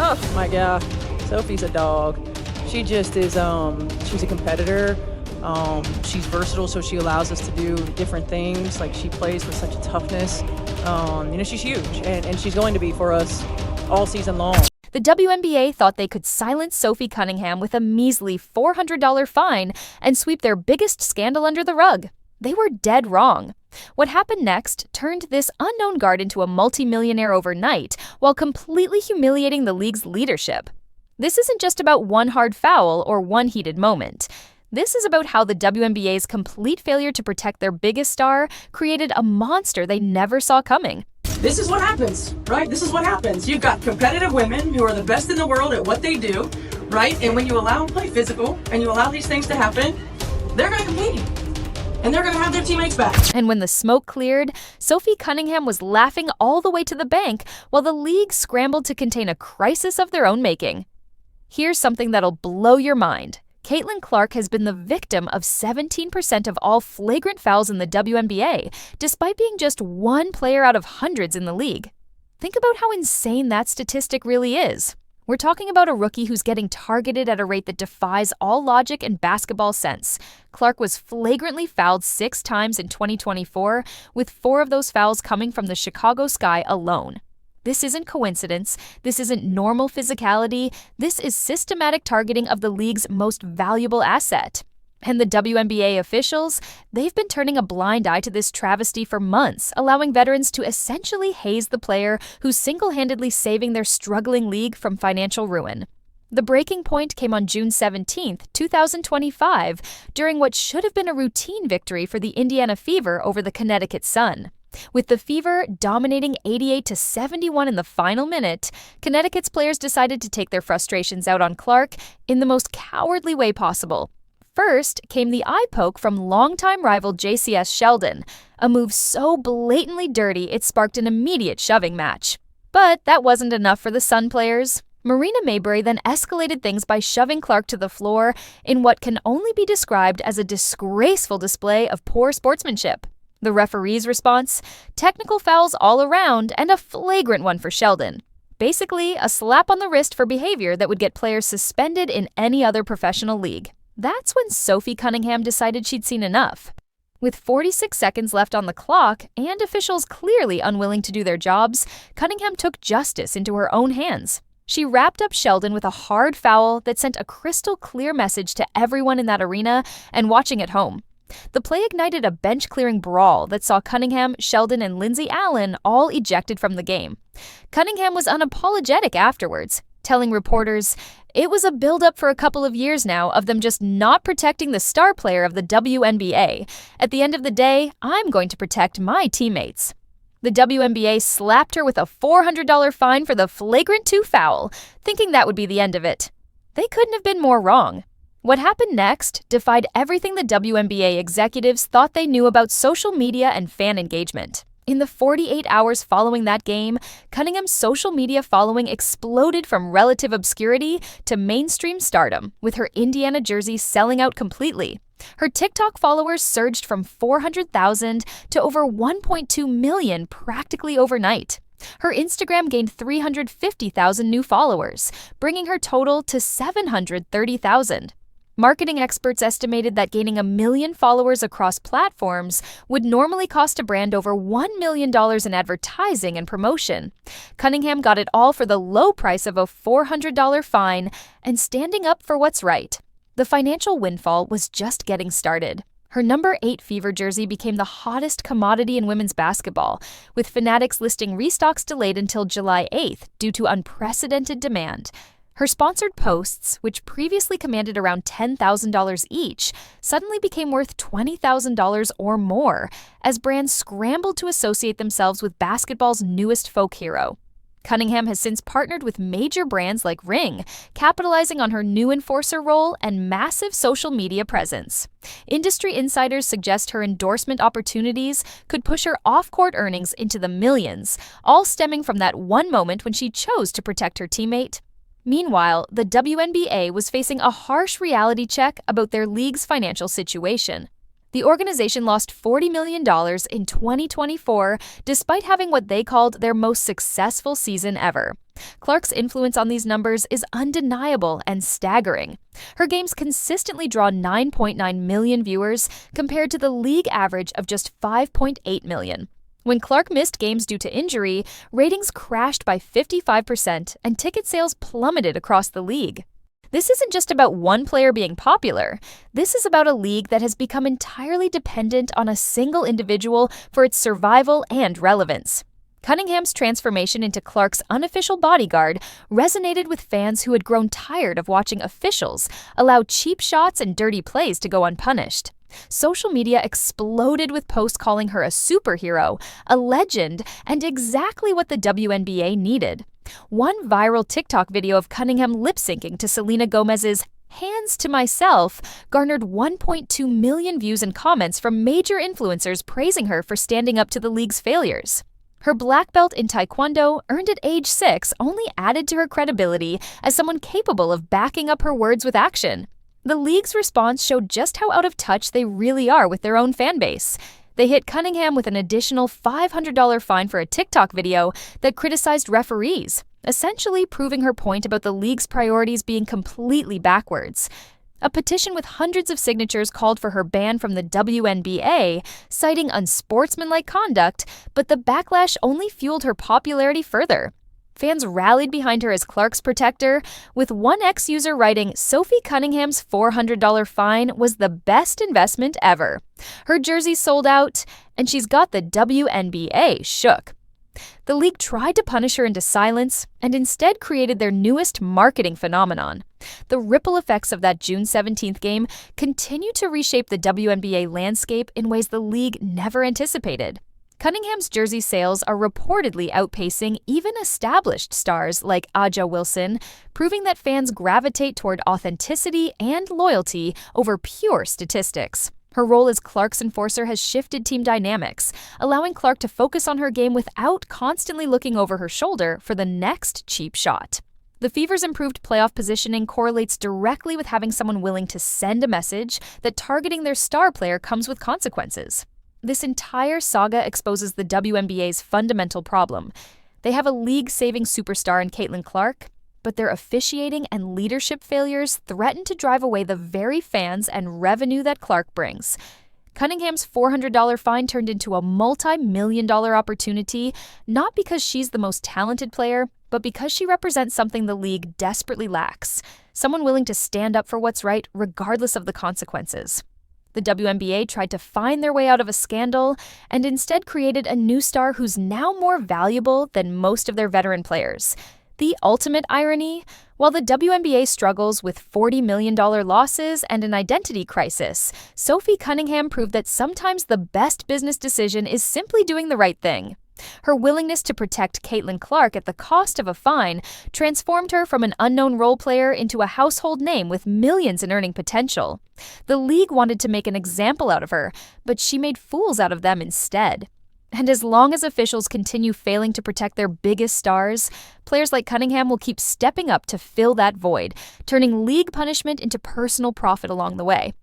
Oh my God, Sophie's a dog. She just is, she's a competitor. She's versatile, so she allows us to do different things. Like, she plays with such a toughness. She's huge, and she's going to be for us all season long. The WNBA thought they could silence Sophie Cunningham with a measly $400 fine and sweep their biggest scandal under the rug. They were dead wrong. What happened next turned this unknown guard into a multimillionaire overnight while completely humiliating the league's leadership. This isn't just about one hard foul or one heated moment. This is about how the WNBA's complete failure to protect their biggest star created a monster they never saw coming. This is what happens, right? This is what happens. You've got competitive women who are the best in the world at what they do, right? And when you allow them to play physical and you allow these things to happen, they're going to compete. And they're going to have their teammates back. And when the smoke cleared, Sophie Cunningham was laughing all the way to the bank while the league scrambled to contain a crisis of their own making. Here's something that'll blow your mind. Caitlin Clark has been the victim of 17% of all flagrant fouls in the WNBA, despite being just one player out of hundreds in the league. Think about how insane that statistic really is. We're talking about a rookie who's getting targeted at a rate that defies all logic and basketball sense. Clark was flagrantly fouled 6 times in 2024, with 4 of those fouls coming from the Chicago Sky alone. This isn't coincidence. This isn't normal physicality. This is systematic targeting of the league's most valuable asset. And the WNBA officials, they've been turning a blind eye to this travesty for months, allowing veterans to essentially haze the player who's single-handedly saving their struggling league from financial ruin. The breaking point came on June 17, 2025, during what should have been a routine victory for the Indiana Fever over the Connecticut Sun. With the Fever dominating 88-71 in the final minute, Connecticut's players decided to take their frustrations out on Clark in the most cowardly way possible. First came the eye poke from longtime rival JCS Sheldon, a move so blatantly dirty it sparked an immediate shoving match. But that wasn't enough for the Sun players. Marina Maybury then escalated things by shoving Clark to the floor in what can only be described as a disgraceful display of poor sportsmanship. The referee's response? Technical fouls all around and a flagrant one for Sheldon. Basically, a slap on the wrist for behavior that would get players suspended in any other professional league. That's when Sophie Cunningham decided she'd seen enough. With 46 seconds left on the clock and officials clearly unwilling to do their jobs, Cunningham took justice into her own hands. She wrapped up Sheldon with a hard foul that sent a crystal clear message to everyone in that arena and watching at home. The play ignited a bench-clearing brawl that saw Cunningham, Sheldon, and Lindsay Allen all ejected from the game. Cunningham was unapologetic afterwards, telling reporters, "It was a build-up for a couple of years now of them just not protecting the star player of the WNBA. At the end of the day, I'm going to protect my teammates." The WNBA slapped her with a $400 fine for the flagrant 2 foul, thinking that would be the end of it. They couldn't have been more wrong. What happened next defied everything the WNBA executives thought they knew about social media and fan engagement. In the 48 hours following that game, Cunningham's social media following exploded from relative obscurity to mainstream stardom, with her Indiana jersey selling out completely. Her TikTok followers surged from 400,000 to over 1.2 million practically overnight. Her Instagram gained 350,000 new followers, bringing her total to 730,000. Marketing experts estimated that gaining 1 million followers across platforms would normally cost a brand over $1 million in advertising and promotion. Cunningham got it all for the low price of a $400 fine and standing up for what's right. The financial windfall was just getting started. Her number 8 Fever jersey became the hottest commodity in women's basketball, with Fanatics listing restocks delayed until July 8th due to unprecedented demand. Her sponsored posts, which previously commanded around $10,000 each, suddenly became worth $20,000 or more, as brands scrambled to associate themselves with basketball's newest folk hero. Cunningham has since partnered with major brands like Ring, capitalizing on her new enforcer role and massive social media presence. Industry insiders suggest her endorsement opportunities could push her off-court earnings into the millions, all stemming from that one moment when she chose to protect her teammate. Meanwhile, the WNBA was facing a harsh reality check about their league's financial situation. The organization lost $40 million in 2024 despite having what they called their most successful season ever. Clark's influence on these numbers is undeniable and staggering. Her games consistently draw 9.9 million viewers compared to the league average of just 5.8 million. When Clark missed games due to injury, ratings crashed by 55% and ticket sales plummeted across the league. This isn't just about one player being popular. This is about a league that has become entirely dependent on a single individual for its survival and relevance. Cunningham's transformation into Clark's unofficial bodyguard resonated with fans who had grown tired of watching officials allow cheap shots and dirty plays to go unpunished. Social media exploded with posts calling her a superhero, a legend, and exactly what the WNBA needed. One viral TikTok video of Cunningham lip-syncing to Selena Gomez's "Hands to Myself" garnered 1.2 million views and comments from major influencers praising her for standing up to the league's failures. Her black belt in Taekwondo, earned at age 6, only added to her credibility as someone capable of backing up her words with action. The league's response showed just how out of touch they really are with their own fan base. They hit Cunningham with an additional $500 fine for a TikTok video that criticized referees, essentially proving her point about the league's priorities being completely backwards. A petition with hundreds of signatures called for her ban from the WNBA, citing unsportsmanlike conduct, but the backlash only fueled her popularity further. Fans rallied behind her as Clark's protector, with one ex-user writing, "Sophie Cunningham's $400 fine was the best investment ever. Her jersey sold out, and she's got the WNBA shook." The league tried to punish her into silence and instead created their newest marketing phenomenon. The ripple effects of that June 17th game continue to reshape the WNBA landscape in ways the league never anticipated. Cunningham's jersey sales are reportedly outpacing even established stars like Aja Wilson, proving that fans gravitate toward authenticity and loyalty over pure statistics. Her role as Clark's enforcer has shifted team dynamics, allowing Clark to focus on her game without constantly looking over her shoulder for the next cheap shot. The Fever's improved playoff positioning correlates directly with having someone willing to send a message that targeting their star player comes with consequences. This entire saga exposes the WNBA's fundamental problem. They have a league-saving superstar in Caitlin Clark, but their officiating and leadership failures threaten to drive away the very fans and revenue that Clark brings. Cunningham's $400 fine turned into a multi-million-dollar opportunity, not because she's the most talented player, but because she represents something the league desperately lacks: someone willing to stand up for what's right regardless of the consequences. The WNBA tried to find their way out of a scandal and instead created a new star who's now more valuable than most of their veteran players. The ultimate irony? While the WNBA struggles with $40 million losses and an identity crisis, Sophie Cunningham proved that sometimes the best business decision is simply doing the right thing. Her willingness to protect Caitlin Clark at the cost of a fine transformed her from an unknown role player into a household name with millions in earning potential. The league wanted to make an example out of her, but she made fools out of them instead. And as long as officials continue failing to protect their biggest stars, players like Cunningham will keep stepping up to fill that void, turning league punishment into personal profit along the way.